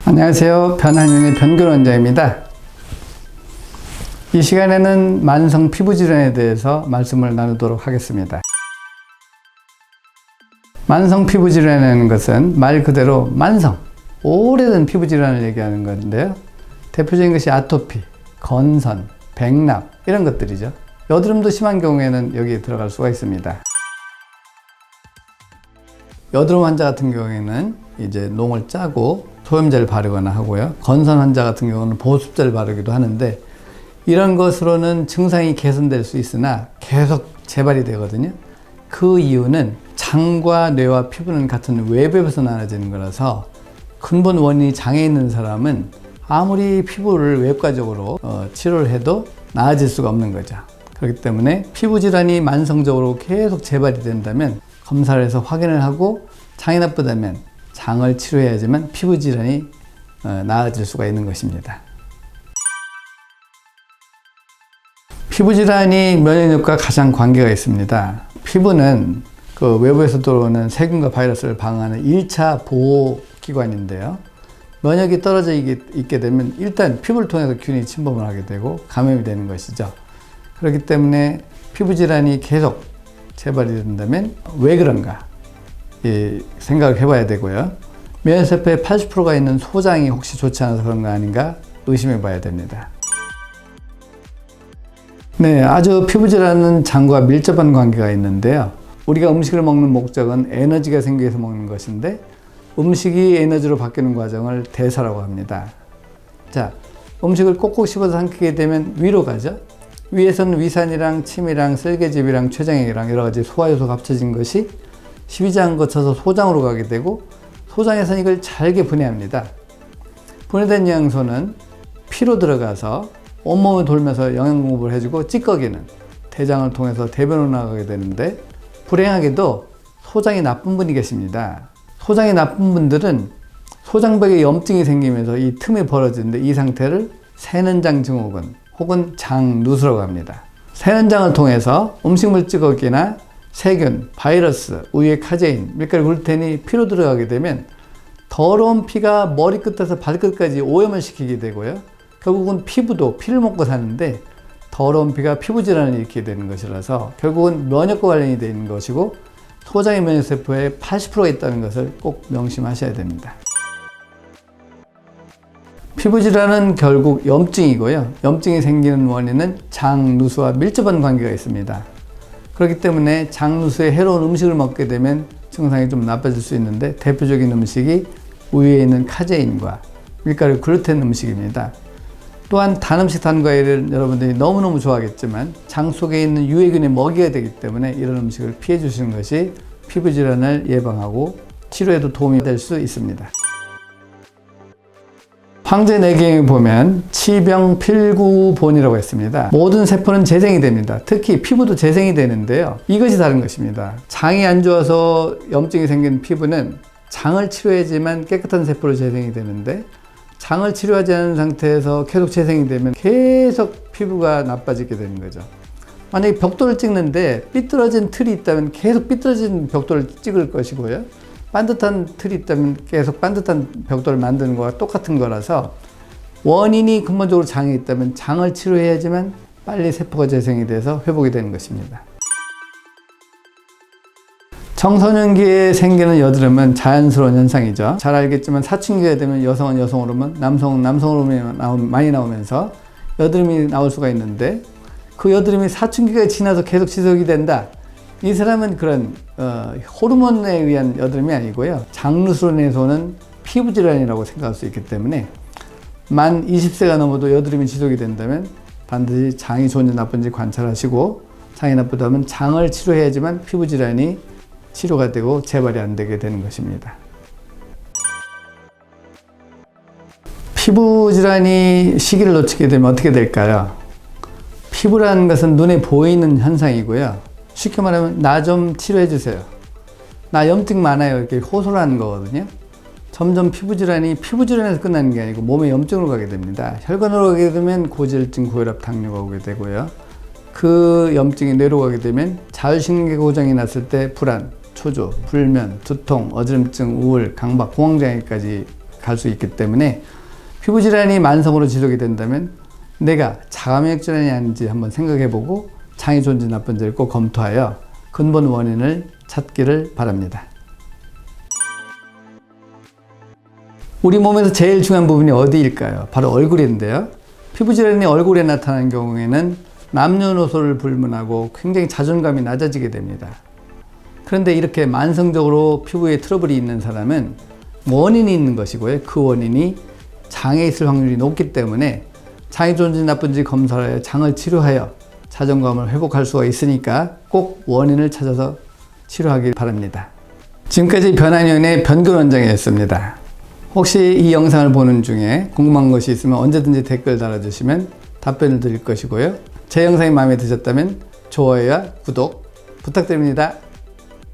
안녕하세요. 변한윤의 변근원장입니다. 이 시간에는 만성 피부질환에 대해서 말씀을 나누도록 하겠습니다. 만성 피부질환이라는 것은 말 그대로 만성, 오래된 피부질환을 얘기하는 건데요. 대표적인 것이 아토피, 건선, 백납 이런 것들이죠. 여드름도 심한 경우에는 여기에 들어갈 수가 있습니다. 여드름 환자 같은 경우에는 이제 농을 짜고 소염제를 바르거나 하고요. 건선 환자 같은 경우는 보습제를 바르기도 하는데 이런 것으로는 증상이 개선될 수 있으나 계속 재발이 되거든요. 그 이유는 장과 뇌와 피부는 같은 외부에서 나눠지는 거라서 근본 원인이 장에 있는 사람은 아무리 피부를 외과적으로 치료를 해도 나아질 수가 없는 거죠. 그렇기 때문에 피부질환이 만성적으로 계속 재발이 된다면 검사를 해서 확인을 하고 장이 나쁘다면 장을 치료해야지만 피부질환이 나아질 수가 있는 것입니다. 피부질환이 면역력과 가장 관계가 있습니다. 피부는 그 외부에서 들어오는 세균과 바이러스를 방어하는 1차 보호기관인데요. 면역이 떨어져 있게 되면 일단 피부를 통해서 균이 침범을 하게 되고 감염이 되는 것이죠. 그렇기 때문에 피부질환이 계속 재발이 된다면 왜 그런가 생각을 해봐야 되고요. 면역세포의 80%가 있는 소장이 혹시 좋지 않아서 그런 거 아닌가 의심해 봐야 됩니다. 네, 아주 피부질환은 장과 밀접한 관계가 있는데요. 우리가 음식을 먹는 목적은 에너지가 생기기 위해서 먹는 것인데 음식이 에너지로 바뀌는 과정을 대사라고 합니다. 자, 음식을 꼭꼭 씹어서 삼키게 되면 위로 가죠. 위에서는 위산이랑 침이랑 쓸개즙이랑 췌장액이랑 여러 가지 소화효소가 합쳐진 것이 십이장 거쳐서 소장으로 가게 되고 소장에서는 이걸 잘게 분해합니다. 분해된 영양소는 피로 들어가서 온몸을 돌면서 영양 공급을 해주고 찌꺼기는 대장을 통해서 대변으로 나가게 되는데 불행하게도 소장이 나쁜 분이 계십니다. 소장이 나쁜 분들은 소장벽에 염증이 생기면서 이 틈이 벌어지는데 이 상태를 세는장 증후군 혹은 장누수라고 합니다. 세는장을 통해서 음식물 찌꺼기나 세균, 바이러스, 우유의 카제인, 밀가루 글루텐이 피로 들어가게 되면 더러운 피가 머리끝에서 발끝까지 오염을 시키게 되고요. 결국은 피부도 피를 먹고 사는데 더러운 피가 피부질환을 일으키게 되는 것이라서 결국은 면역과 관련이 되어 있는 것이고 소장의 면역세포에 80%가 있다는 것을 꼭 명심하셔야 됩니다. 피부질환은 결국 염증이고요. 염증이 생기는 원인은 장누수와 밀접한 관계가 있습니다. 그렇기 때문에 장누수에 해로운 음식을 먹게 되면 증상이 좀 나빠질 수 있는데 대표적인 음식이 우유에 있는 카제인과 밀가루 글루텐 음식입니다. 또한 단 음식 단 과일을 여러분들이 너무너무 좋아하겠지만 장 속에 있는 유해균의 먹이가 되기 때문에 이런 음식을 피해 주시는 것이 피부질환을 예방하고 치료에도 도움이 될 수 있습니다. 황제내경에 보면 치병필구본이라고 했습니다. 모든 세포는 재생이 됩니다. 특히 피부도 재생이 되는데요. 이것이 다른 것입니다. 장이 안 좋아서 염증이 생긴 피부는 장을 치료해야지만 깨끗한 세포로 재생이 되는데 장을 치료하지 않은 상태에서 계속 재생이 되면 계속 피부가 나빠지게 되는 거죠. 만약에 벽돌을 찍는데 삐뚤어진 틀이 있다면 계속 삐뚤어진 벽돌을 찍을 것이고요. 반듯한 틀이 있다면 계속 반듯한 벽돌을 만드는 거와 똑같은 거라서 원인이 근본적으로 장에 있다면 장을 치료해야지만 빨리 세포가 재생이 돼서 회복이 되는 것입니다. 청소년기에 생기는 여드름은 자연스러운 현상이죠. 잘 알겠지만 사춘기가 되면 여성은 여성 호르몬, 남성은 남성 호르몬이 많이 나오면서 여드름이 나올 수가 있는데 그 여드름이 사춘기가 지나서 계속 지속이 된다. 이 사람은 그런 호르몬에 의한 여드름이 아니고요. 장누수로 인해서 오는 피부질환이라고 생각할 수 있기 때문에 만 20세가 넘어도 여드름이 지속이 된다면 반드시 장이 좋은지 나쁜지 관찰하시고 장이 나쁘다면 장을 치료해야지만 피부질환이 치료가 되고 재발이 안 되게 되는 것입니다. 피부질환이 시기를 놓치게 되면 어떻게 될까요? 피부라는 것은 눈에 보이는 현상이고요. 쉽게 말하면 나 좀 치료해 주세요. 나 염증 많아요. 이렇게 호소를 하는 거거든요. 점점 피부질환에서 끝나는 게 아니고 몸의 염증으로 가게 됩니다. 혈관으로 가게 되면 고지혈증, 고혈압, 당뇨가 오게 되고요. 그 염증이 뇌로 가게 되면 자율신경계 고장이 났을 때 불안, 초조, 불면, 두통, 어지럼증, 우울, 강박, 공황장애까지 갈 수 있기 때문에 피부 질환이 만성으로 지속이 된다면 내가 자가면역 질환이 아닌지 한번 생각해보고 장이 좋은지 나쁜지를 꼭 검토하여 근본 원인을 찾기를 바랍니다. 우리 몸에서 제일 중요한 부분이 어디일까요? 바로 얼굴인데요. 피부 질환이 얼굴에 나타나는 경우에는 남녀노소를 불문하고 굉장히 자존감이 낮아지게 됩니다. 그런데 이렇게 만성적으로 피부에 트러블이 있는 사람은 원인이 있는 것이고요. 그 원인이 장에 있을 확률이 높기 때문에 장이 좋은지 나쁜지 검사를 하여 장을 치료하여 자존감을 회복할 수가 있으니까 꼭 원인을 찾아서 치료하길 바랍니다. 지금까지 변한연의 변근원장이었습니다. 혹시 이 영상을 보는 중에 궁금한 것이 있으면 언제든지 댓글 달아주시면 답변을 드릴 것이고요. 제 영상이 마음에 드셨다면 좋아요와 구독 부탁드립니다.